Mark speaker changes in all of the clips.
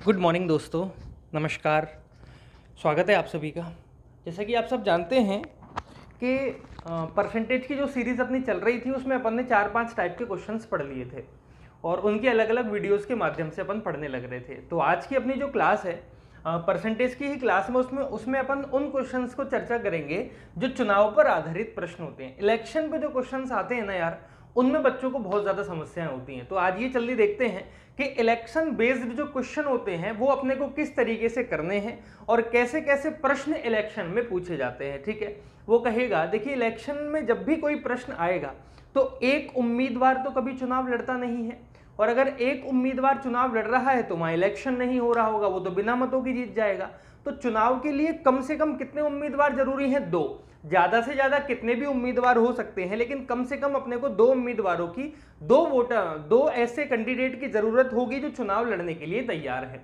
Speaker 1: Good morning दोस्तों, नमस्कार। स्वागत है आप सभी का। जैसा कि आप सब जानते हैं कि परसेंटेज की जो सीरीज़ अपनी चल रही थी उसमें अपन ने 4-5 टाइप के क्वेश्चंस पढ़ लिए थे और उनकी अलग अलग वीडियोस के माध्यम से अपन पढ़ने लग रहे थे। तो आज की अपनी जो क्लास है परसेंटेज की ही क्लास में उसमें अपन उन क्वेश्चंस को चर्चा करेंगे जो चुनाव पर आधारित प्रश्न होते हैं। इलेक्शन पे जो क्वेश्चंस आते हैं ना यार, उनमें बच्चों को बहुत ज़्यादा समस्याएं होती हैं। तो आज ये जल्दी देखते हैं कि इलेक्शन बेस्ड जो क्वेश्चन होते हैं वो अपने को किस तरीके से करने हैं और कैसे कैसे प्रश्न इलेक्शन में पूछे जाते हैं। ठीक है, वो कहेगा देखिए इलेक्शन में जब भी कोई प्रश्न आएगा तो एक उम्मीदवार तो कभी चुनाव लड़ता नहीं है, और अगर एक उम्मीदवार चुनाव लड़ रहा है तो वहां इलेक्शन नहीं हो रहा होगा, वो तो बिना मतों की जीत जाएगा। तो चुनाव के लिए कम से कम कितने उम्मीदवार जरूरी हैं? 2। ज्यादा से ज्यादा कितने भी उम्मीदवार हो सकते हैं, लेकिन कम से कम अपने को 2 उम्मीदवारों की, 2 ऐसे कैंडिडेट की जरूरत होगी जो चुनाव लड़ने के लिए तैयार है।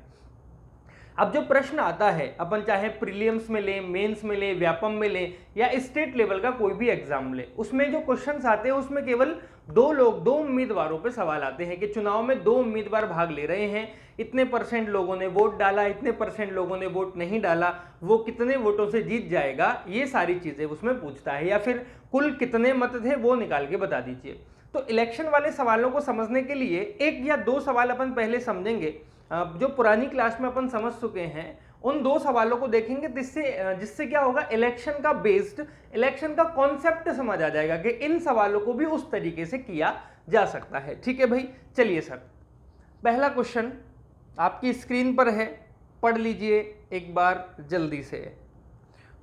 Speaker 1: अब जो प्रश्न आता है, अपन चाहे प्रीलिम्स में लें, मेंस में लें, व्यापम में लें या स्टेट लेवल का कोई भी एग्जाम लें, उसमें जो क्वेश्चंस आते हैं उसमें केवल 2 उम्मीदवारों पे सवाल आते हैं कि चुनाव में 2 उम्मीदवार भाग ले रहे हैं, इतने परसेंट लोगों ने वोट डाला, इतने परसेंट लोगों ने वोट नहीं डाला, वो कितने वोटों से जीत जाएगा, ये सारी चीजें उसमें पूछता है। या फिर कुल कितने मत थे वो निकाल के बता दीजिए। तो इलेक्शन वाले सवालों को समझने के लिए 1 या 2 सवाल अपन पहले समझेंगे जो पुरानी क्लास में अपन समझ चुके हैं। उन 2 सवालों को देखेंगे जिससे क्या होगा, इलेक्शन का बेस्ड, इलेक्शन का कॉन्सेप्ट समझ आ जाएगा कि इन सवालों को भी उस तरीके से किया जा सकता है। ठीक है भाई, चलिए सर, पहला क्वेश्चन आपकी स्क्रीन पर है, पढ़ लीजिए एक बार जल्दी से।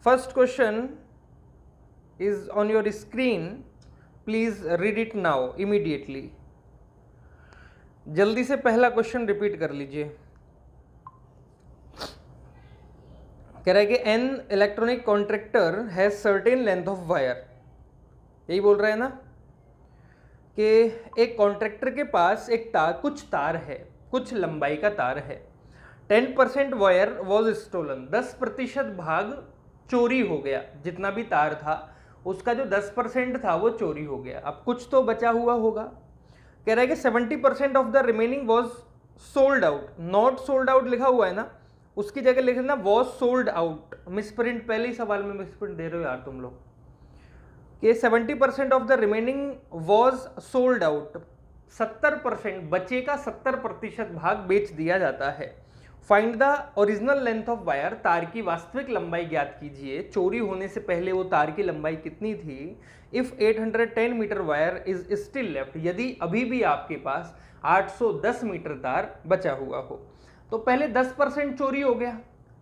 Speaker 1: First question is on your screen, please read it now immediately. जल्दी से पहला क्वेश्चन रिपीट कर लीजिए। कह रहा है कि an electronic contractor has certain length of wire, यही बोल रहा है ना कि एक कॉन्ट्रैक्टर के पास एक तार, कुछ तार है, कुछ लंबाई का तार है। 10% वायर वॉज स्टोलन, 10% भाग चोरी हो गया। जितना भी तार था उसका जो 10% था वो चोरी हो गया। अब कुछ तो बचा हुआ होगा। कह रहा है कि 70% of the remaining was sold out, not sold out लिखा हुआ है ना, उसकी जगह लिख देना वॉज सोल्ड आउट। मिसप्रिंट, पहले ही सवाल में मिसप्रिंट दे रहे हो यार तुम लोग। कि 70% of the remaining was sold out, 70% बचे का 70% भाग बेच दिया जाता है। Find the original length of wire, तार की वास्तविक लंबाई ज्ञात कीजिए। चोरी होने से पहले वो तार की लंबाई कितनी थी? If 810 metre wire is still left, यदि अभी भी आपके पास 810 मीटर तार बचा हुआ हो। तो पहले 10% चोरी हो गया,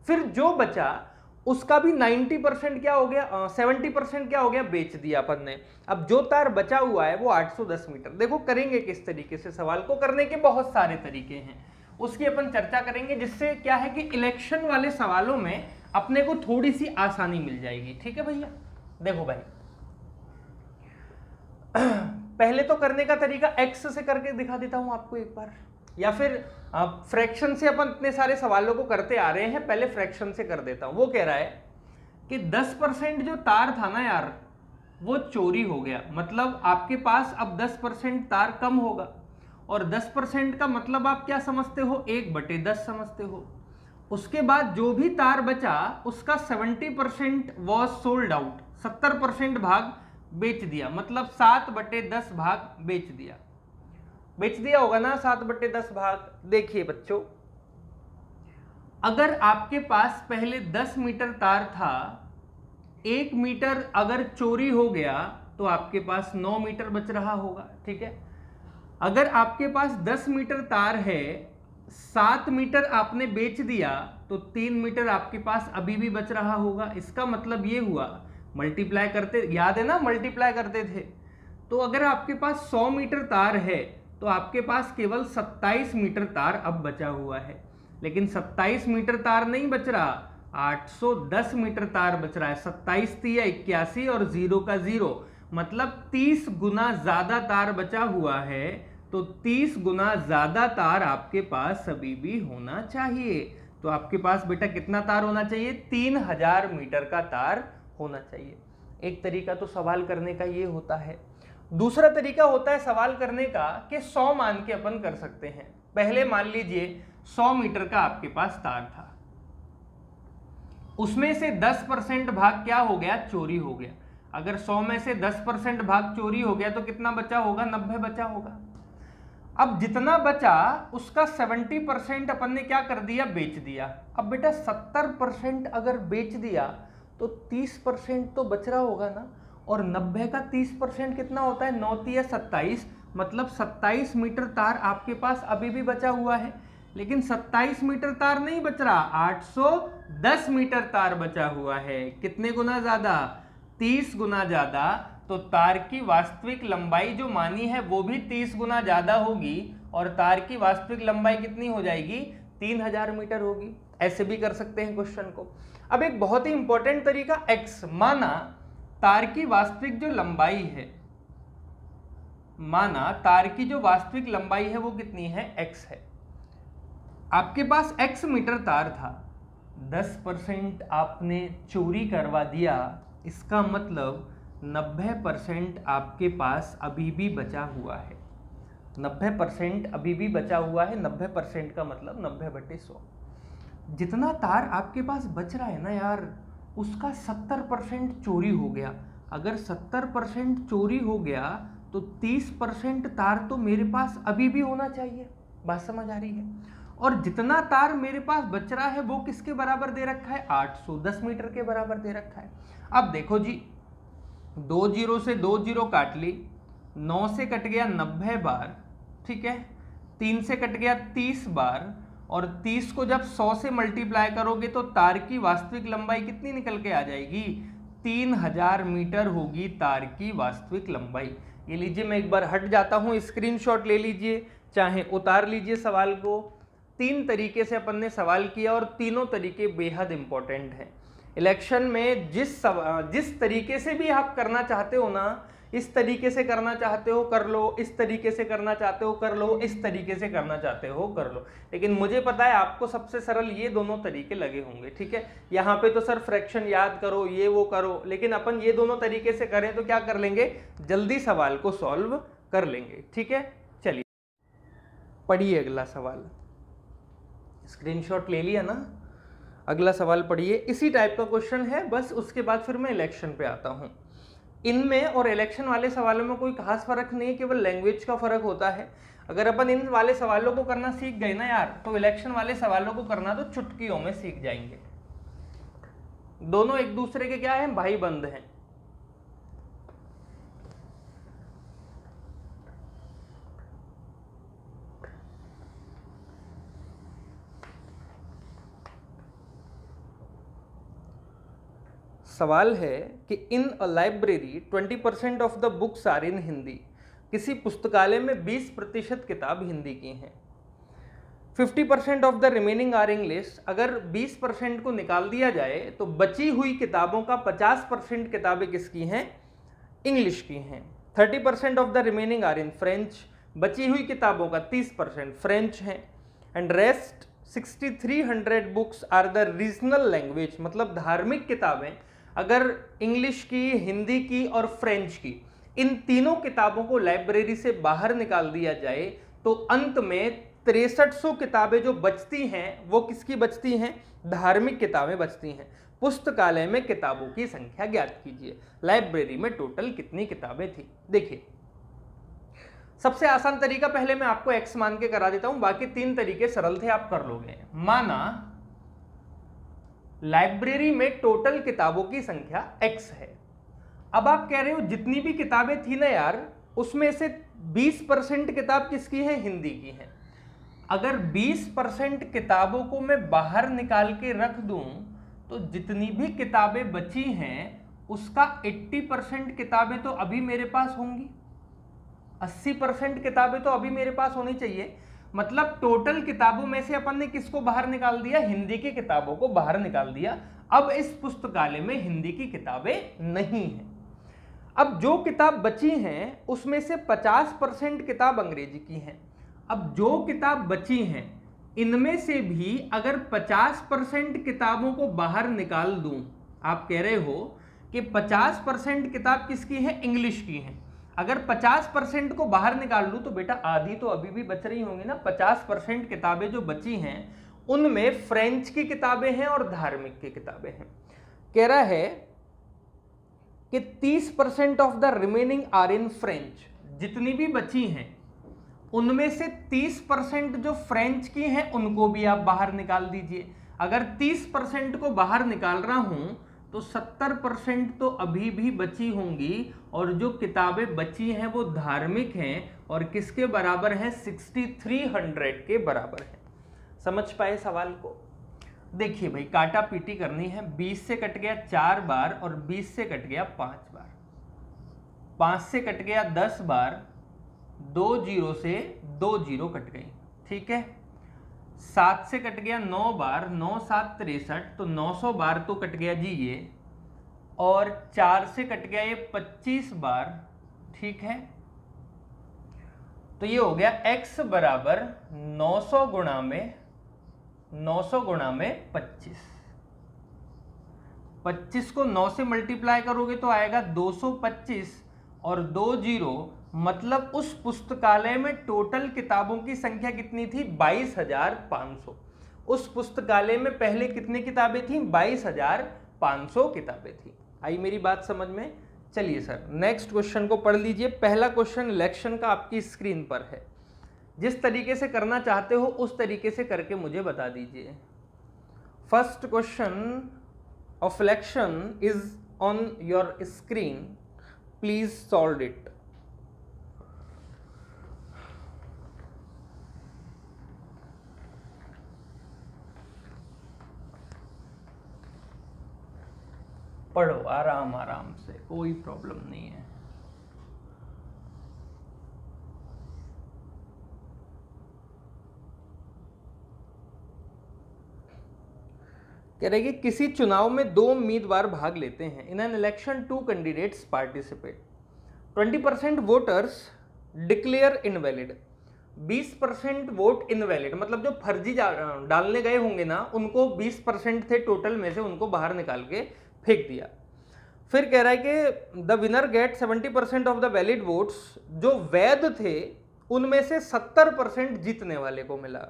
Speaker 1: फिर जो बचा उसका भी 90% क्या हो गया, 70% क्या हो गया, बेच दिया अपन ने। अब जो तार बचा हुआ है वो 810 मीटर। देखो करेंगे किस तरीके से, सवाल को करने के बहुत सारे तरीके हैं, उसकी अपन चर्चा करेंगे, जिससे क्या है कि इलेक्शन वाले सवालों में अपने को थोड़ी सी आसानी मिल जाएगी। ठीक है भैया, देखो भाई पहले तो करने का तरीका एक्स से करके दिखा देता हूं आपको एक बार, या फिर फ्रैक्शन से अपन इतने सारे सवालों को करते आ रहे हैं, पहले फ्रैक्शन से कर देता हूं। वो कह रहा है कि 10% जो तार था ना यार वो चोरी हो गया, मतलब आपके पास अब 10% तार कम होगा। और 10% का मतलब आप क्या समझते हो, 1/10 समझते हो। उसके बाद जो भी तार बचा उसका 70% वॉज सोल्ड आउट, 70% भाग बेच दिया, मतलब 7/10 भाग बेच दिया। बेच दिया होगा ना 7/10 भाग। देखिए बच्चों, अगर आपके पास पहले 10 मीटर तार था, 1 मीटर अगर चोरी हो गया तो आपके पास 9 मीटर बच रहा होगा। ठीक है, अगर आपके पास 10 मीटर तार है, 7 मीटर आपने बेच दिया तो 3 मीटर आपके पास अभी भी बच रहा होगा। इसका मतलब ये हुआ, मल्टीप्लाई करते, याद है ना मल्टीप्लाई करते थे, तो अगर आपके पास 100 मीटर तार है तो आपके पास केवल 27 मीटर तार अब बचा हुआ है। लेकिन 27 मीटर तार नहीं बच रहा, 810 मीटर तार बच रहा है। 27 तिया 81 और 0 का 0, मतलब 30 गुना ज्यादा तार बचा हुआ है। तो 30 गुना ज्यादा तार आपके पास अभी भी होना चाहिए। तो आपके पास बेटा कितना तार होना चाहिए? 3000 मीटर का तार होना चाहिए। एक तरीका तो सवाल करने का ये होता है। दूसरा तरीका होता है सवाल करने का कि 100 मान के अपन कर सकते हैं। पहले मान लीजिए 100 मीटर का आपके पास तार था, उसमें से 10% भाग क्या हो गया, चोरी हो गया। अगर 100 में से 10% भाग चोरी हो गया तो कितना बचा होगा, 90 बचा होगा। अब जितना बचा उसका 70% अपन ने क्या कर दिया, बेच दिया। अब बेटा 70% अगर बेच दिया तो 30% तो बच रहा होगा ना, और 90 का 30% कितना होता है, 9 तिया 27, मतलब 27 मीटर तार आपके पास अभी भी बचा हुआ है। लेकिन 27 मीटर तार नहीं बच रहा, 810 मीटर तार बचा हुआ है। कितने गुना ज्यादा, 30 गुना ज्यादा। तो तार की वास्तविक लंबाई जो मानी है वो भी 30 गुना ज्यादा होगी, और तार की वास्तविक लंबाई कितनी हो जाएगी, 3000 मीटर होगी। ऐसे भी कर सकते हैं क्वेश्चन को। अब एक बहुत ही इंपॉर्टेंट तरीका, x, माना तार की वास्तविक जो लंबाई है, माना तार की जो वास्तविक लंबाई है वो कितनी है, x है। आपके पास x मीटर तार था, 10% आपने चोरी करवा दिया, इसका मतलब 90% आपके पास अभी भी बचा हुआ है। 90% अभी भी बचा हुआ है। 90% का मतलब 90/100। जितना तार आपके पास बच रहा है ना यार, उसका 70% चोरी हो गया। अगर 70% चोरी हो गया तो 30% तार तो मेरे पास अभी भी होना चाहिए। बात समझ आ रही है? और जितना तार मेरे पास बच रहा है वो किसके बराबर दे रखा है, 810 मीटर के बराबर दे रखा है। अब देखो जी, 2 जीरो से 2 जीरो काट ली, 9 से कट गया 90 बार, ठीक है, 3 से कट गया 30 बार, और 30 को जब 100 से मल्टीप्लाई करोगे तो तार की वास्तविक लंबाई कितनी निकल के आ जाएगी, 3000 मीटर होगी तार की वास्तविक लंबाई। ये लीजिए, मैं एक बार हट जाता हूँ, स्क्रीनशॉट ले लीजिए, चाहे उतार लीजिए सवाल को। 3 तरीके से अपन ने सवाल किया और तीनों तरीके बेहद इंपॉर्टेंट हैं। इलेक्शन में जिस तरीके से भी आप करना चाहते हो ना, इस तरीके से करना चाहते हो कर लो, इस तरीके से करना चाहते हो कर लो, इस तरीके से करना चाहते हो कर लो। लेकिन मुझे पता है आपको सबसे सरल ये दोनों तरीके लगे होंगे, ठीक है। यहाँ पे तो सर फ्रैक्शन याद करो, ये वो करो, लेकिन अपन ये दोनों तरीके से करें तो क्या कर लेंगे, जल्दी सवाल को सॉल्व कर लेंगे, ठीक है। चलिए पढ़िए अगला सवाल, स्क्रीनशॉट ले लिया ना। अगला सवाल पढ़िए, इसी टाइप का क्वेश्चन है, बस उसके बाद फिर मैं इलेक्शन पे आता हूँ। इनमें और इलेक्शन वाले सवालों में कोई खास फर्क नहीं है, केवल लैंग्वेज का फर्क होता है। अगर अपन इन वाले सवालों को करना सीख गए ना यार, तो इलेक्शन वाले सवालों को करना तो चुटकियों में सीख जाएंगे। दोनों एक दूसरे के क्या हैं, भाई बंद हैं। सवाल है कि in a library 20% of the books are in Hindi. किसी पुस्तकालय में 20% किताब हिंदी की हैं। 50% of the remaining are English. अगर 20% को निकाल दिया जाए तो बची हुई किताबों का 50% किताबें किसकी हैं, इंग्लिश की हैं। 30% of the remaining are in French. बची हुई किताबों का 30% फ्रेंच हैं। And rest 6300 books are the regional language, मतलब धार्मिक किताबें अगर इंग्लिश की, हिंदी की और फ्रेंच की, इन तीनों किताबों को लाइब्रेरी से बाहर निकाल दिया जाए तो अंत में 6300 किताबें जो बचती हैं वो किसकी बचती हैं, धार्मिक किताबें बचती हैं। पुस्तकालय में किताबों की संख्या ज्ञात कीजिए। लाइब्रेरी में टोटल कितनी किताबें थी। देखिए सबसे आसान तरीका पहले मैं आपको x मान के करा देता हूं, बाकी 3 तरीके सरल थे, आप कर लोगे। माना लाइब्रेरी में टोटल किताबों की संख्या x है। अब आप कह रहे हो जितनी भी किताबें थी ना यार, उसमें से 20% किताब किसकी है, हिंदी की है। अगर 20% किताबों को मैं बाहर निकाल के रख दूं तो जितनी भी किताबें बची हैं उसका 80% किताबें तो अभी मेरे पास होंगी, 80% किताबें तो अभी मेरे पास होनी चाहिए। मतलब टोटल किताबों में से अपन ने किसको बाहर निकाल दिया, हिंदी की किताबों को बाहर निकाल दिया। अब इस पुस्तकालय में हिंदी की किताबें नहीं हैं। अब जो किताब बची हैं उसमें से 50% किताब अंग्रेजी की हैं। अब जो किताब बची हैं इनमें से भी अगर 50% किताबों को बाहर निकाल दूं, आप कह रहे हो कि 50% किताब किसकी है, इंग्लिश की है। अगर 50% को बाहर निकाल लूं तो बेटा आधी तो अभी भी बच रही होंगी ना। 50% किताबें जो बची हैं उनमें फ्रेंच की किताबें हैं और धार्मिक की किताबें हैं। कह रहा है कि 30% of the remaining are in French. जितनी भी बची हैं उनमें से 30% जो फ्रेंच की हैं उनको भी आप बाहर निकाल दीजिए। अगर 30% को बाहर निकाल रहा हूं तो 70% तो अभी भी बची होंगी, और जो किताबें बची हैं वो धार्मिक हैं और किसके बराबर हैं? 6300 के बराबर है। समझ पाए सवाल को? देखिए भाई, काटा पीटी करनी है। 20 से कट गया 4 बार और 20 से कट गया 5 बार, 5 से कट गया 10 बार, 2 जीरो से 2 जीरो कट गई, ठीक है। 7 से कट गया 9 बार, 9 7 63, तो 900 बार तो कट गया जी ये, और 4 से कट गया ये 25 बार, ठीक है। तो ये हो गया x बराबर 900 गुणा में 25। 25 को 9 से मल्टीप्लाई करोगे तो आएगा 225 और 2 जीरो, मतलब उस पुस्तकालय में टोटल किताबों की संख्या कितनी थी? 22,500। उस पुस्तकालय में पहले कितनी किताबें थी? 22,500 किताबें थी। आई मेरी बात समझ में? चलिए सर नेक्स्ट क्वेश्चन को पढ़ लीजिए। पहला क्वेश्चन इलेक्शन का आपकी स्क्रीन पर है। जिस तरीके से करना चाहते हो उस तरीके से करके मुझे बता दीजिए। First question of election is on your screen, please solve it. पढ़ो आराम आराम से, कोई प्रॉब्लम नहीं है। कह रहे कि किसी चुनाव में 2 उम्मीदवार भाग लेते हैं। In an election 2 candidates participate. 20% voters declare invalid. 20% vote invalid मतलब जो फर्जी डालने गए होंगे ना, उनको 20% थे टोटल में से, उनको बाहर निकाल के फेंक दिया। फिर कह रहा है कि the winner get 70% of the valid votes. जो वैध थे उनमें से 70% जीतने वाले को मिला।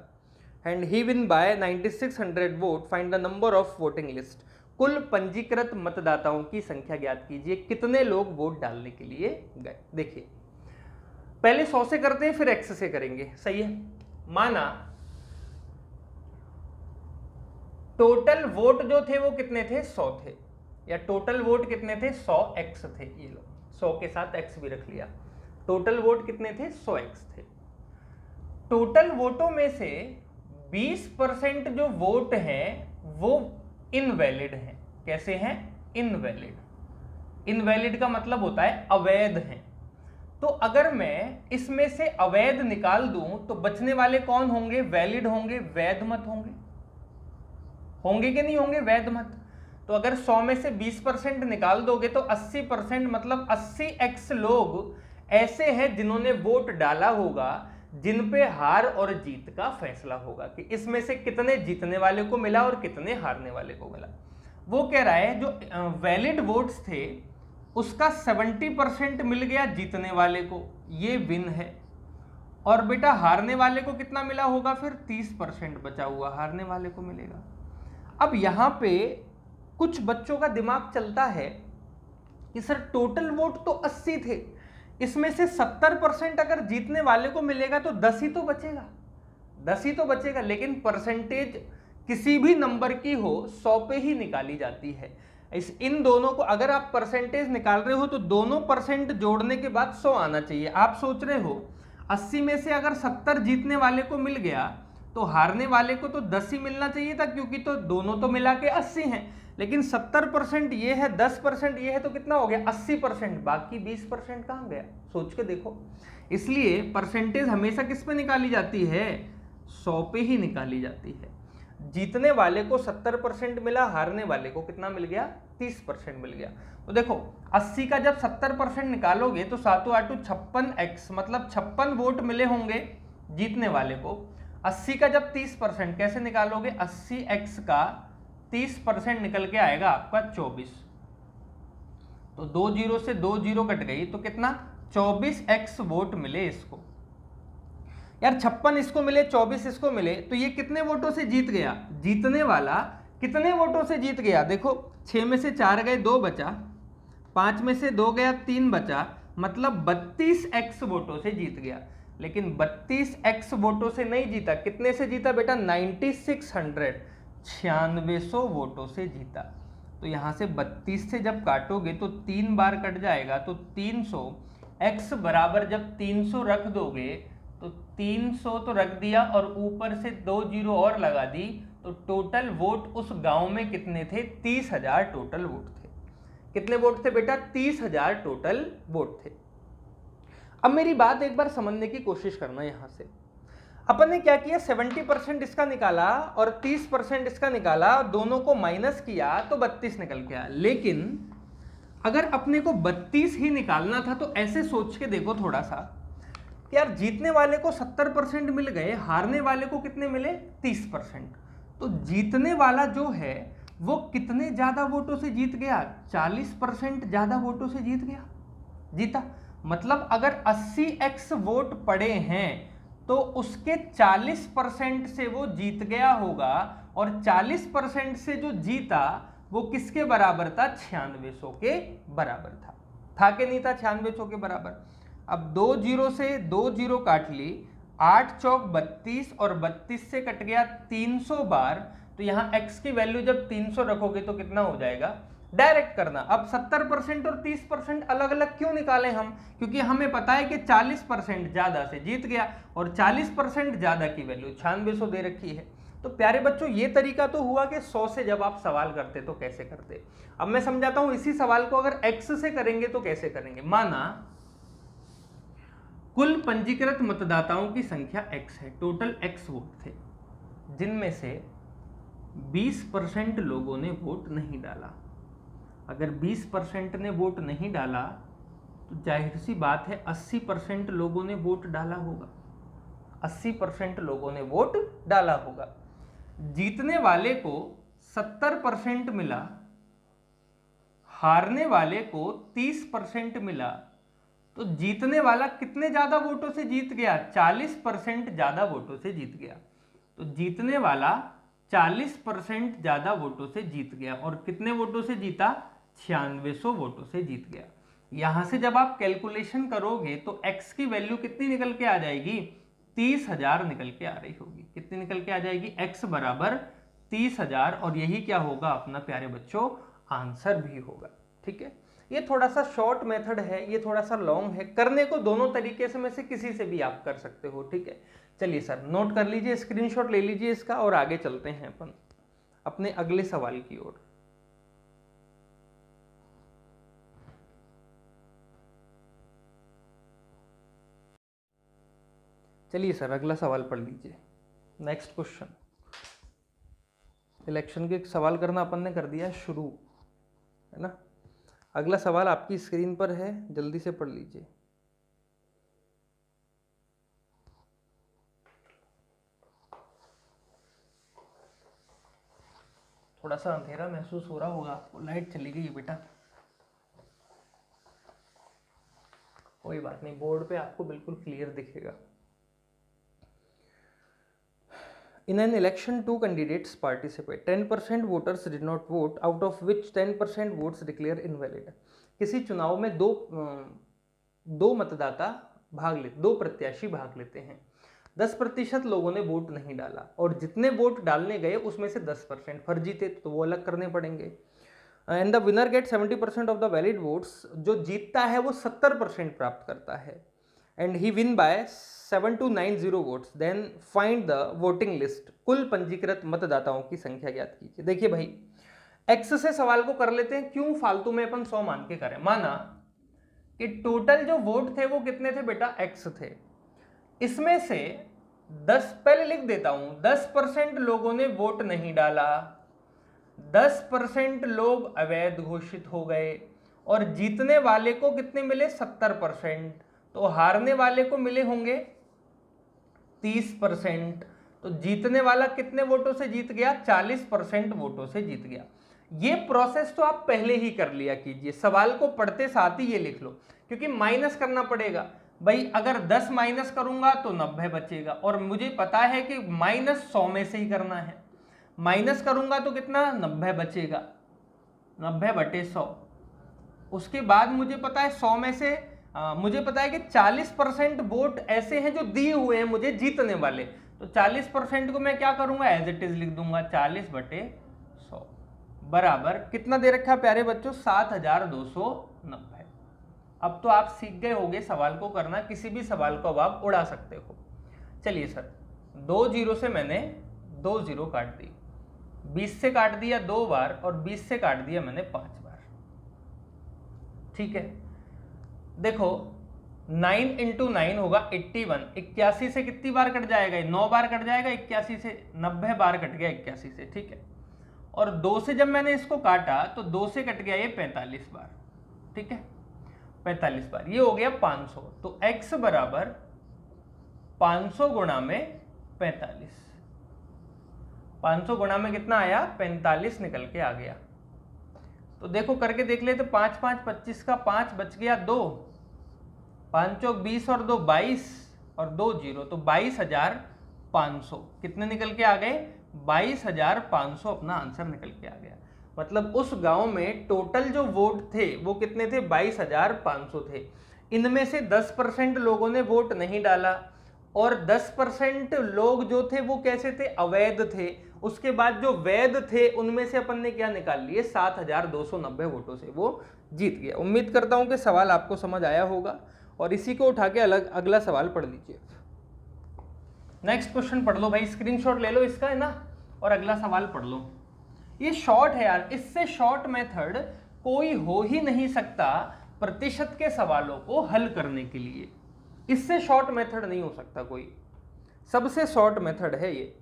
Speaker 1: And he win bye 9600 vote. Find the number of voting list. कुल पंजीकृत मतदाताओं की संख्या ज्ञात कीजिए। कितने लोग वोट डालने के लिए गए? देखिए पहले 100 से करते हैं, फिर x से करेंगे, सही है। माना टोटल वोट जो थे वो कितने थे? 100 थे, या टोटल वोट कितने थे? 100x थे। ये लो 100 के साथ x भी रख लिया। टोटल वोट कितने थे? 100x थे। टोटल वोटों में से 20% जो वोट हैं वो इनवैलिड हैं। कैसे हैं? इनवैलिड। इनवैलिड का मतलब होता है अवैध हैं। तो अगर मैं इसमें से अवैध निकाल दूं तो बचने वाले कौन होंगे? वैलिड होंगे, वैध मत होंगे। होंगे कि नहीं होंगे? वैध मत। तो अगर 100 में से 20% निकाल दोगे तो 80%, मतलब 80x लोग ऐसे हैं जिन्होंने वोट डाला होगा, जिन पे हार और जीत का फैसला होगा कि इसमें से कितने जीतने वाले को मिला और कितने हारने वाले को मिला। वो कह रहा है जो वैलिड वोट्स थे उसका 70% मिल गया जीतने वाले को, ये विन है। और बेटा हारने वाले को कितना मिला होगा? फिर 30% बचा हुआ हारने वाले को मिलेगा। अब यहां पे कुछ बच्चों का दिमाग चलता है कि सर टोटल वोट तो 80 थे, इसमें से 70% अगर जीतने वाले को मिलेगा तो 10 ही तो बचेगा, 10 ही तो बचेगा। लेकिन परसेंटेज किसी भी नंबर की हो 100 पे ही निकाली जाती है। इन दोनों को अगर आप परसेंटेज निकाल रहे हो तो दोनों परसेंट जोड़ने के बाद 100 आना चाहिए। आप सोच रहे हो 80 में से अगर 70 जीतने वाले को मिल गया तो हारने वाले को तो 10 ही मिलना चाहिए था, क्योंकि तो दोनों तो मिला के 80 हैं। लेकिन 70% ये है, 10% ये है, तो कितना हो गया? 80%। बाकी 20% कहाँ गया? सोच के देखो। इसलिए परसेंटेज हमेशा किस पे निकाली जाती है? 100 पे ही निकाली जाती है। जीतने वाले को 70% मिला, हारने वाले को कितना मिल गया? 30% मिल गया। तो देखो 80 का जब 70% निकालोगे तो 7 8 56x, मतलब 56 वोट मिले होंगे जीतने वाले को। 80 का जब 30% कैसे निकालोगे? 80x का 30% निकल के आएगा आपका 24। तो 2 जीरो से 2 जीरो कट गई तो कितना? 24x वोट मिले इसको, यार 56 इसको मिले, 24 इसको मिले, तो ये कितने वोटों से जीत गया? जीतने वाला कितने वोटों से जीत गया? देखो 6 में से 4 गए, 2 बचा, 5 में से 2 गया, 3 बचा, मतलब 32x वोटों से जीत गया। लेकिन 32x वोटों से नहीं जीता, कितने से जीता बेटा? 9600 वोटों से जीता। तो यहां से 32 से जब काटोगे तो 3 बार कट जाएगा, तो 300, x बराबर जब 300 रख दोगे तो 300 तो रख दिया और ऊपर से 2 जीरो और लगा दी, तो टोटल वोट उस गांव में कितने थे? 30,000 टोटल वोट थे। कितने वोट थे बेटा? 30,000 टोटल वोट थे। अब मेरी बात एक बार समझने की कोशिश करना। यहां से अपन ने क्या किया? 70% इसका निकाला और 30% इसका निकाला, दोनों को माइनस किया तो 32 निकल के आया। लेकिन अगर अपने को 32 ही निकालना था तो ऐसे सोच के देखो थोड़ा सा कि यार जीतने वाले को 70% मिल गए, हारने वाले को कितने मिले? 30%। तो जीतने वाला जो है वो कितने ज्यादा वोटों से जीत गया? 40% ज्यादा वोटों से जीता। मतलब अगर 80x वोट पड़े हैं तो उसके 40% से वो जीत गया होगा, और 40% से जो जीता वो किसके बराबर था? 9600 के बराबर था कि नहीं था? 9600 के बराबर। अब 2 जीरो से 2 जीरो काट ली, 8 चौक 32 और 32 से कट गया 300 बार, तो यहां x की वैल्यू जब 300 रखोगे तो कितना हो जाएगा? डायरेक्ट करना। अब 70% और 30% अलग अलग क्यों निकालें हम? क्योंकि हमें पता है कि 40% ज्यादा से जीत गया और 40% ज्यादा की वैल्यू 9600 दे रखी है। तो प्यारे बच्चों ये तरीका तो हुआ कि 100 से जब आप सवाल करते तो कैसे करते। अब मैं समझाता हूं इसी सवाल को अगर x से करेंगे तो कैसे करेंगे। माना कुल पंजीकृत मतदाताओं की संख्या x है, टोटल x वोट थे, जिनमें से 20% लोगों ने वोट नहीं डाला। अगर 20% ने वोट नहीं डाला तो जाहिर सी बात है 80% लोगों ने वोट डाला होगा। 80% लोगों ने वोट डाला होगा। जीतने वाले को 70% मिला, हारने वाले को 30% मिला, तो जीतने वाला कितने ज्यादा वोटों से जीत गया? 40% ज्यादा वोटों से जीत गया। तो जीतने वाला 40% ज्यादा वोटों से जीत गया। और कितने वोटों से जीता? 9600 वोटों से जीत गया। यहां से जब आप कैलकुलेशन करोगे तो x की वैल्यू कितनी निकल के आ जाएगी? 30,000 निकल के आ रही होगी। कितनी निकल के आ जाएगी? x बराबर 30,000। और यही क्या होगा अपना प्यारे बच्चों? आंसर भी होगा। ठीक है, ये थोड़ा सा शॉर्ट मेथड है, ये थोड़ा सा लॉन्ग है। करने को दोनों तरीके से में से किसी से भी आप कर सकते हो। ठीक है, चलिए सर नोट कर लीजिए, स्क्रीनशॉट ले लीजिए इसका और आगे चलते हैं अपन अपने अगले सवाल की ओर। चलिए सर अगला सवाल पढ़ लीजिए। Next question. इलेक्शन के सवाल करना अपन ने कर दिया शुरू, है ना। अगला सवाल आपकी स्क्रीन पर है, जल्दी से पढ़ लीजिए। थोड़ा सा अंधेरा महसूस हो रहा होगा आपको, लाइट चली गई है बेटा। कोई बात नहीं, बोर्ड पे आपको बिल्कुल क्लियर दिखेगा। In an election, 2 candidates participate. 10% voters did not vote, out of which 10% votes declare invalid. किसी चुनाव में दो मतदाता भाग लेते, 2 प्रत्याशी भाग लेते हैं। 10% लोगों ने वोट नहीं डाला और जितने वोट डालने गए उसमें से 10% फर्जी थे, तो वो अलग करने पड़ेंगे। And the winner get 70% of the valid votes. जो जीतता है वो 70% प्राप्त करता है। And he win by 7290 votes. Then find the voting list. कुल पंजीकृत मतदाताओं की संख्या ज्ञात कीजिए। देखिए भाई, एक्स से सवाल को कर लेते हैं, क्यों फालतू में अपन 100 मान के करें। माना कि टोटल जो वोट थे वो कितने थे बेटा? एक्स थे। इसमें से 10, पहले लिख देता हूं, 10% लोगों ने वोट नहीं डाला, 10% लोग अवैध घोषित हो गए, और जीतने वाले को कितने मिले? 70%। तो हारने वाले को मिले होंगे 30%। तो जीतने वाला कितने वोटों से जीत गया? 40% वोटों से जीत गया। ये प्रोसेस तो आप पहले ही कर लिया कीजिए, सवाल को पढ़ते साथ ही ये लिख लो, क्योंकि माइनस करना पड़ेगा भाई। अगर 10 माइनस करूंगा तो 90 बचेगा, और मुझे पता है कि माइनस 100 में से ही करना है। माइनस करूंगा तो कितना, 90 बचेगा, 90/100। उसके बाद मुझे पता है 100 में से मुझे पता है कि 40% वोट ऐसे हैं जो दिए हुए हैं मुझे जीतने वाले, तो 40% को मैं क्या करूंगा, एज इट इज लिख दूंगा, 40/100 बराबर कितना दे रखा है प्यारे बच्चों, 7290। अब तो आप सीख गए होंगे सवाल को करना, किसी भी सवाल को अब आप उड़ा सकते हो। चलिए सर, 2 जीरो से मैंने 2 जीरो काट दी, 20 से काट दिया 2 बार, और 20 से काट दिया मैंने 5 बार। ठीक है, देखो 9 × 9 होगा 81। 81 से कितनी बार कट जाएगा, 9 बार कट जाएगा 81 से, 90 बार कट गया 81 से। ठीक है, और 2 से जब मैंने इसको काटा तो 2 से कट गया ये 45 बार। ठीक है, 45 बार, ये हो गया 500। तो x बराबर 500 गुणा में 45, 500 गुणा में कितना आया, 45 निकल के आ गया। तो देखो करके देख ले, तो 5 5 25 का 5 बच गया 2, 5 चौक 20 और 2 22 और 2 जीरो, तो 22,500 कितने निकल के आ गए, 22,500 अपना आंसर निकल के आ गया। मतलब उस गांव में टोटल जो वोट थे वो कितने थे, 22,500 थे। इनमें से 10% लोगों ने वोट नहीं डाला, और 10% लोग जो थे वो कैसे थे, अवैध थे। उसके बाद जो वैध थे उनमें से अपन ने क्या निकाल लिए, 7,290 वोटों से वो जीत गया। उम्मीद करता हूं कि सवाल आपको समझ आया होगा, और इसी को उठा के अगला सवाल पढ़ लीजिए। नेक्स्ट क्वेश्चन पढ़ लो भाई, स्क्रीनशॉट ले लो इसका, है ना, और अगला सवाल पढ़ लो। ये शॉर्ट है यार, इससे शॉर्ट मेथड कोई हो ही नहीं सकता प्रतिशत के सवालों को हल करने के लिए। इससे शॉर्ट मेथड नहीं हो सकता कोई, सबसे शॉर्ट मेथड है ये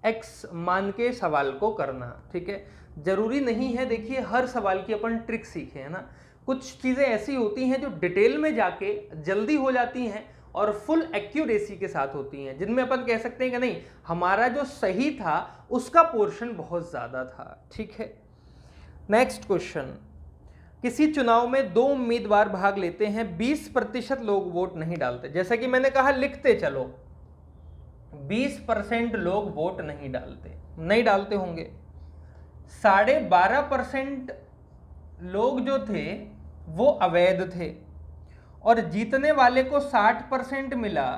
Speaker 1: x मान के सवाल को करना। ठीक है, जरूरी नहीं है, देखिए हर सवाल की अपन ट्रिक सीखे, है ना। कुछ चीजें ऐसी होती हैं जो डिटेल में जाके जल्दी हो जाती हैं और फुल एक्यूरेसी के साथ होती हैं, जिनमें अपन कह सकते हैं कि नहीं, हमारा जो सही था उसका पोर्शन बहुत ज्यादा था। ठीक है, नेक्स्ट क्वेश्चन, किसी चुनाव में 2 उम्मीदवार भाग लेते हैं, 20% लोग वोट नहीं डालते। जैसा कि मैंने कहा, लिखते चलो, 20% लोग वोट नहीं डालते होंगे। 12.5% लोग जो थे वो अवैध थे, और जीतने वाले को 60% मिला,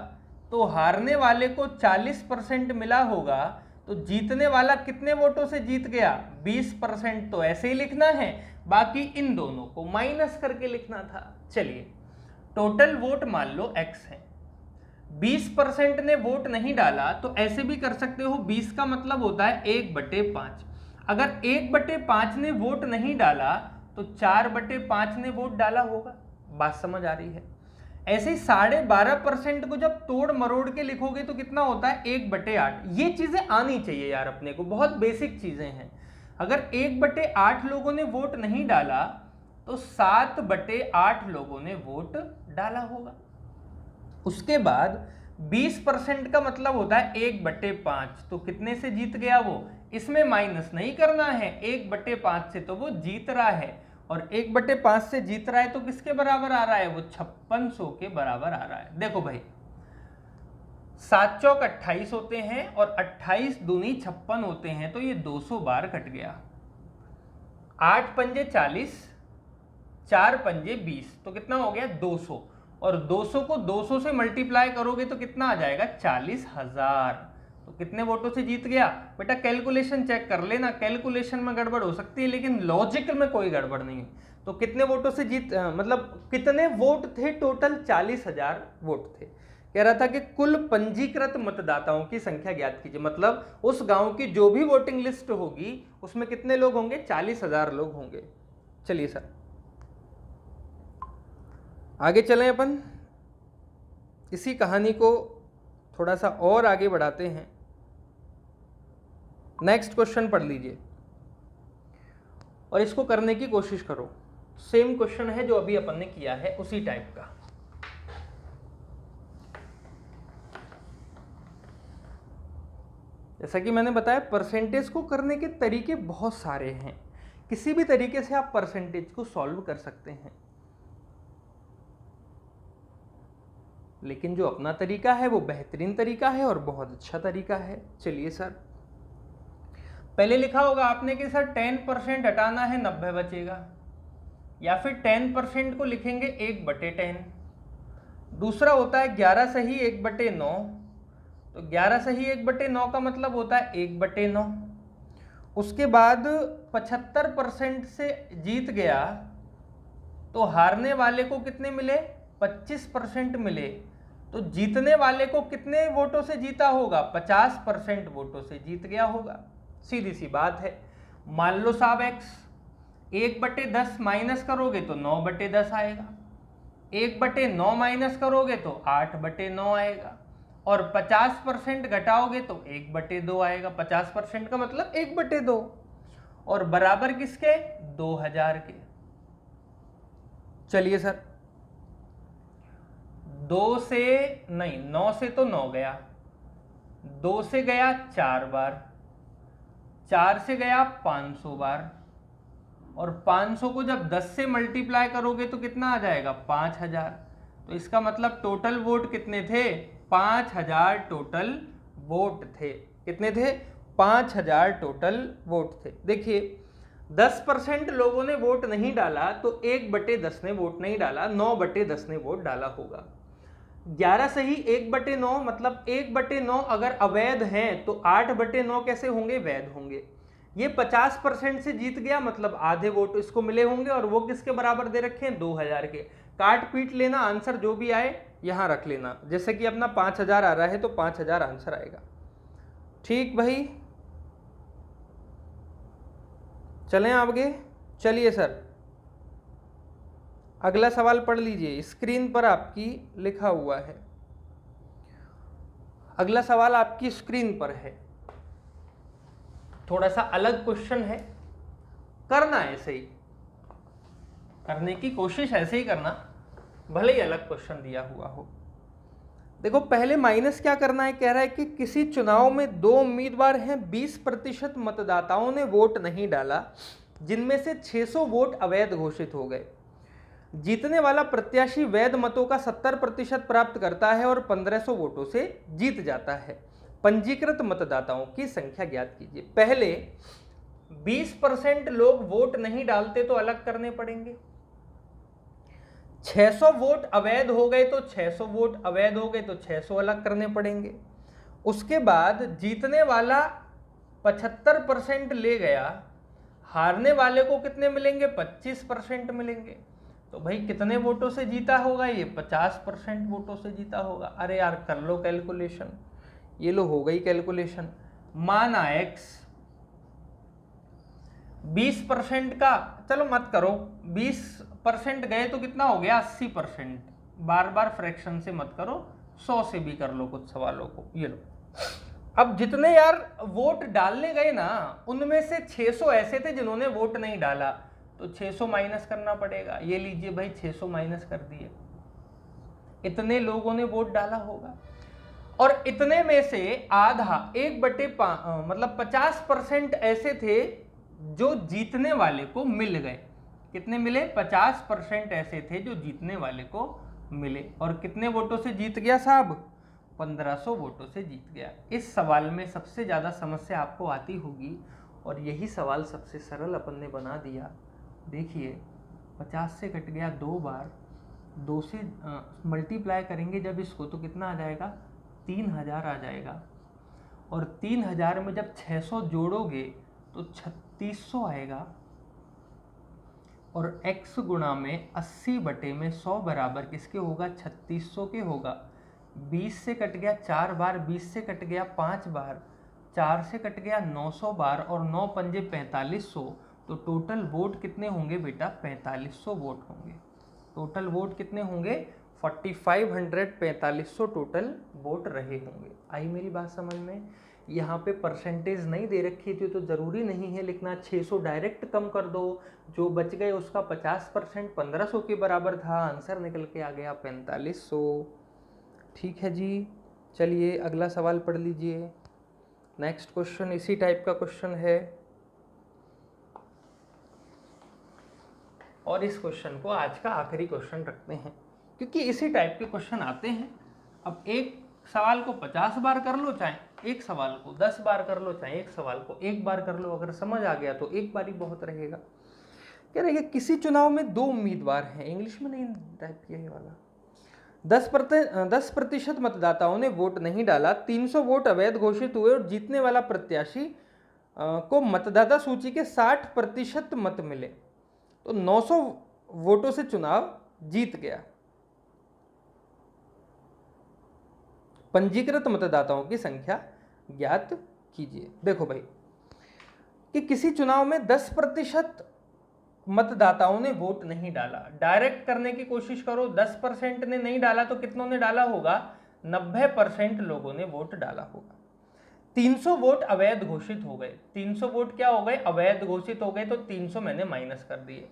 Speaker 1: तो हारने वाले को 40% मिला होगा। तो जीतने वाला कितने वोटों से जीत गया, 20%। तो ऐसे ही लिखना है, बाकी इन दोनों को माइनस करके लिखना था। चलिए, टोटल वोट मान लो x है, 20% ने वोट नहीं डाला, तो ऐसे भी कर सकते हो, 20 का मतलब होता है 1/5। अगर 1/5 ने वोट नहीं डाला तो 4/5 ने वोट डाला होगा। बात समझ आ रही है। ऐसे ही 12.5% को जब तोड़ मरोड़ के लिखोगे तो कितना होता है, 1/8। ये चीजें आनी चाहिए यार अपने को, बहुत बेसिक चीजें हैं। अगर 1/8 लोगों ने वोट नहीं डाला तो 7/8 लोगों ने वोट डाला होगा। उसके बाद 20% का मतलब होता है 1/5, तो कितने से जीत गया वो, इसमें माइनस नहीं करना है, 1/5 से तो वो जीत रहा है, और 1/5 से जीत रहा है तो किसके बराबर आ रहा है, वो 5600 के बराबर आ रहा है। देखो भाई, 7 चौक 28 होते हैं और 28 दूनी 56 होते हैं, तो ये 200 बार कट गया। 8 पंजे 40, 4 पंजे 20, तो कितना हो गया 200, और 200 को 200 से मल्टीप्लाई करोगे तो कितना आ जाएगा, 40,000। तो कितने वोटों से जीत गया बेटा, कैलकुलेशन चेक कर लेना, कैलकुलेशन में गड़बड़ हो सकती है लेकिन लॉजिक में कोई गड़बड़ नहीं है। तो कितने वोटों से मतलब कितने वोट थे टोटल, 40,000 वोट थे। कह रहा था कि कुल पंजीकृत मतदाताओं की संख्या ज्ञात कीजिए, मतलब उस गांव की जो भी वोटिंग लिस्ट होगी उसमें कितने लोग होंगे, 40,000 लोग होंगे। चलिए सर आगे चलें, अपन इसी कहानी को थोड़ा सा और आगे बढ़ाते हैं। नेक्स्ट क्वेश्चन पढ़ लीजिए और इसको करने की कोशिश करो। सेम क्वेश्चन है जो अभी अपन ने किया है, उसी टाइप का। जैसा कि मैंने बताया, परसेंटेज को करने के तरीके बहुत सारे हैं, किसी भी तरीके से आप परसेंटेज को सॉल्व कर सकते हैं, लेकिन जो अपना तरीका है वो बेहतरीन तरीका है और बहुत अच्छा तरीका है। चलिए सर, पहले लिखा होगा आपने कि सर 10% हटाना है 90 बचेगा, या फिर 10% को लिखेंगे 1/10। दूसरा होता है 11 सही 1/9, तो 11 सही 1/9 का मतलब होता है 1/9। उसके बाद 75% से जीत गया तो हारने वाले को कितने मिले, 25% मिले। तो जीतने वाले को कितने वोटों से जीता होगा, 50% वोटों से जीत गया होगा। सीधी सी बात है। मान लो साहब x 1/10 माइनस करोगे तो 9/10 आएगा, 1/9 माइनस करोगे तो 8/9 आएगा, और 50% घटाओगे तो 1/2 आएगा। 50% का मतलब 1/2, और बराबर किसके, 2000 के। चलिए सर, 2 से नहीं, 9 से तो 9 गया, 2 से गया 4 बार, 4 से गया 500 बार, और 500 को जब 10 से मल्टीप्लाई करोगे तो कितना आ जाएगा, 5000। तो इसका मतलब टोटल वोट कितने थे, 5000 टोटल वोट थे। कितने थे, 5000 टोटल वोट थे। देखिए 10% लोगों ने वोट नहीं डाला तो 1/10 ने वोट नहीं डाला, 9/10 ने वोट डाला होगा। 11 सही 1/9 मतलब 1/9 अगर अवैध हैं तो 8/9 कैसे होंगे, वैध होंगे। ये 50% से जीत गया मतलब आधे वोट इसको मिले होंगे, और वो किसके बराबर दे रखे हैं, 2000 के। काट पीट लेना, आंसर जो भी आए यहां रख लेना। जैसे कि अपना 5000 आ रहा है तो 5000 आंसर आएगा। ठीक भाई, चलें आगे। चलिए सर, अगला सवाल पढ़ लीजिए, स्क्रीन पर आपकी लिखा हुआ है। अगला सवाल आपकी स्क्रीन पर है, थोड़ा सा अलग क्वेश्चन है, करना ऐसे ही, करने की कोशिश ऐसे ही करना, भले ही अलग क्वेश्चन दिया हुआ हो। देखो पहले माइनस क्या करना है, कह रहा है कि किसी चुनाव में 2 उम्मीदवार हैं, 20% मतदाताओं ने वोट नहीं डाला, जिनमें से 600 वोट अवैध घोषित हो गए। जीतने वाला प्रत्याशी वैध मतों का 70% प्राप्त करता है और 1500 वोटों से जीत जाता है। पंजीकृत मतदाताओं की संख्या ज्ञात कीजिए। पहले 20% लोग वोट नहीं डालते तो अलग करने पड़ेंगे। 600 वोट अवैध हो गए तो 600 वोट अवैध हो गए तो 600 अलग करने पड़ेंगे। उसके बाद जीतने वाला 75% ले गया, हारने वाले को कितने मिलेंगे, 25% मिलेंगे। तो भाई कितने वोटों से जीता होगा ये, 50% वोटों से जीता होगा। अरे यार कर लो कैलकुलेशन, ये लो हो गई कैलकुलेशन। माना x 20% का, चलो मत करो, 20% गए तो कितना हो गया, 80%। बार बार फ्रैक्शन से मत करो, 100 से भी कर लो कुछ सवालों को। ये लो, अब जितने यार वोट डालने गए ना, उनमें से 600 ऐसे थे जिन्होंने वोट नहीं डाला, तो 600 माइनस करना पड़ेगा। ये लीजिए भाई 600 माइनस कर दिए, इतने लोगों ने वोट डाला होगा, और इतने में से आधा 1/5 मतलब 50% ऐसे थे जो जीतने वाले को मिल गए। कितने मिले, 50% ऐसे थे जो जीतने वाले को मिले। और कितने वोटों से जीत गया साहब, 1500 वोटों से जीत गया। इस सवाल में सबसे ज़्यादा समस्या आपको आती होगी, और यही सवाल सबसे सरल अपन ने बना दिया। देखिए 50 से कट गया 2 बार, 2 से मल्टीप्लाई करेंगे जब इसको तो कितना आ जाएगा, 3000 आ जाएगा। और 3000 में जब 600 जोड़ोगे तो 3600 आएगा। और x गुणा में 80/100 बराबर किसके होगा, 3600 के होगा। 20 से कट गया 4 बार, 20 से कट गया 5 बार, 4 से कट गया 900 बार, और 9 पंजे 4500। तो टोटल वोट कितने होंगे बेटा, 4500 वोट होंगे। टोटल वोट कितने होंगे, 4500, 4500 टोटल वोट रहे होंगे। आई मेरी बात समझ में। यहाँ पे परसेंटेज नहीं दे रखी थी तो ज़रूरी नहीं है लिखना, 600 डायरेक्ट कम कर दो, जो बच गए उसका 50% 1500 के बराबर था, आंसर निकल के आ गया 4500। ठीक है जी, चलिए अगला सवाल पढ़ लीजिए। नेक्स्ट क्वेश्चन इसी टाइप का क्वेश्चन है। और इस क्वेश्चन को आज का आखिरी क्वेश्चन रखते हैं, क्योंकि इसी टाइप के क्वेश्चन आते हैं। अब एक सवाल को 50 बार कर लो, चाहे एक सवाल को 10 बार कर लो, चाहे एक सवाल को एक बार कर लो, अगर समझ आ गया तो एक बार ही बहुत रहेगा। कह रहे हैं किसी चुनाव में 2 उम्मीदवार हैं, इंग्लिश में नहीं टाइप किया ये वाला। 10% मतदाताओं ने वोट नहीं डाला, 300 वोट अवैध घोषित हुए और जीतने वाला प्रत्याशी को मतदाता सूची के 60% मत मिले, तो 900 वोटों से चुनाव जीत गया। पंजीकृत मतदाताओं की संख्या ज्ञात कीजिए। देखो भाई कि किसी चुनाव में 10% मतदाताओं ने वोट नहीं डाला, डायरेक्ट करने की कोशिश करो। 10% ने नहीं डाला तो कितनों ने डाला होगा? 90% लोगों ने वोट डाला होगा। 300 वोट अवैध घोषित हो गए। 300 वोट क्या हो गए? अवैध घोषित हो गए, तो 300 मैंने माइनस कर दिए।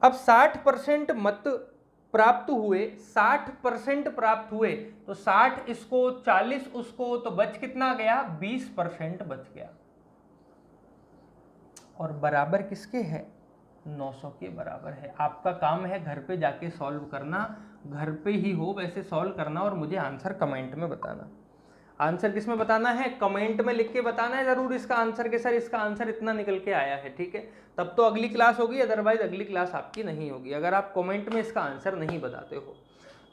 Speaker 1: अब 60% मत प्राप्त हुए, 60% प्राप्त हुए, तो 60 इसको, 40 उसको, तो बच कितना गया? 20% बच गया। और बराबर किसके है? 900 के बराबर है। आपका काम है घर पे जाके सॉल्व करना, घर पे ही हो वैसे सॉल्व करना, और मुझे आंसर कमेंट में बताना। आंसर किस में बताना है? कमेंट में लिख के बताना है जरूर इसका आंसर के सर इसका आंसर इतना निकल के आया है, ठीक है? तब तो अगली क्लास होगी, अदरवाइज अगली क्लास आपकी नहीं होगी अगर आप कमेंट में इसका आंसर नहीं बताते हो।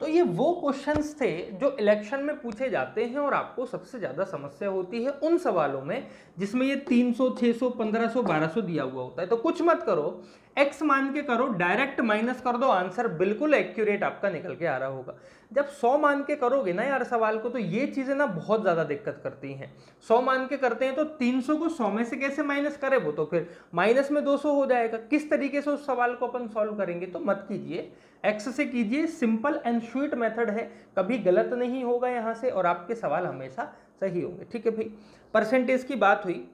Speaker 1: तो ये वो क्वेश्चंस थे जो इलेक्शन में पूछे जाते हैं, और आपको सबसे ज़्यादा समस्या होती है उन सवालों में जिसमें ये 300, 600, 1500, 1200 दिया हुआ होता है। तो कुछ मत करो, x मान के करो, डायरेक्ट माइनस कर दो, आंसर बिल्कुल एक्यूरेट आपका निकल के आ रहा होगा। जब 100 मान के करोगे ना यार सवाल को, तो ये चीज़ें ना बहुत ज़्यादा दिक्कत करती हैं। 100 मान के करते हैं तो 300 को 100 में से कैसे माइनस करें? वो तो फिर माइनस में 200 हो जाएगा। किस तरीके से उस सवाल को अपन सॉल्व करेंगे? तो मत कीजिए, एक्स से कीजिए। सिंपल एंड स्वीट मेथड है, कभी गलत नहीं होगा यहाँ से, और आपके सवाल हमेशा सही होंगे, ठीक है भाई? परसेंटेज की बात हुई।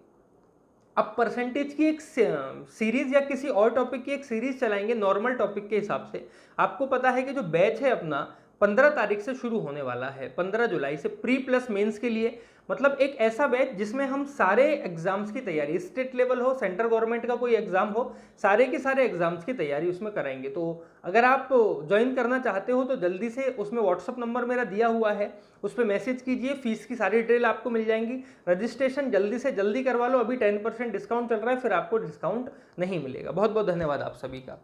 Speaker 1: अब परसेंटेज की एक सीरीज या किसी और टॉपिक की एक सीरीज चलाएंगे नॉर्मल टॉपिक के हिसाब से। आपको पता है कि जो बैच है अपना 15 तारीख से शुरू होने वाला है, 15 जुलाई से, प्री प्लस मेंस के लिए। मतलब एक ऐसा बैच जिसमें हम सारे एग्जाम्स की तैयारी, स्टेट लेवल हो, सेंट्रल गवर्नमेंट का कोई एग्जाम हो, सारे के सारे एग्जाम्स की तैयारी उसमें कराएंगे। तो अगर आप ज्वाइन करना चाहते हो तो जल्दी से, उसमें व्हाट्सअप नंबर मेरा दिया हुआ है, उस पर मैसेज कीजिए, फीस की सारी डिटेल आपको मिल जाएंगी। रजिस्ट्रेशन जल्दी से जल्दी करवा लो, अभी 10% डिस्काउंट चल रहा है, फिर आपको डिस्काउंट नहीं मिलेगा। बहुत बहुत धन्यवाद आप सभी का।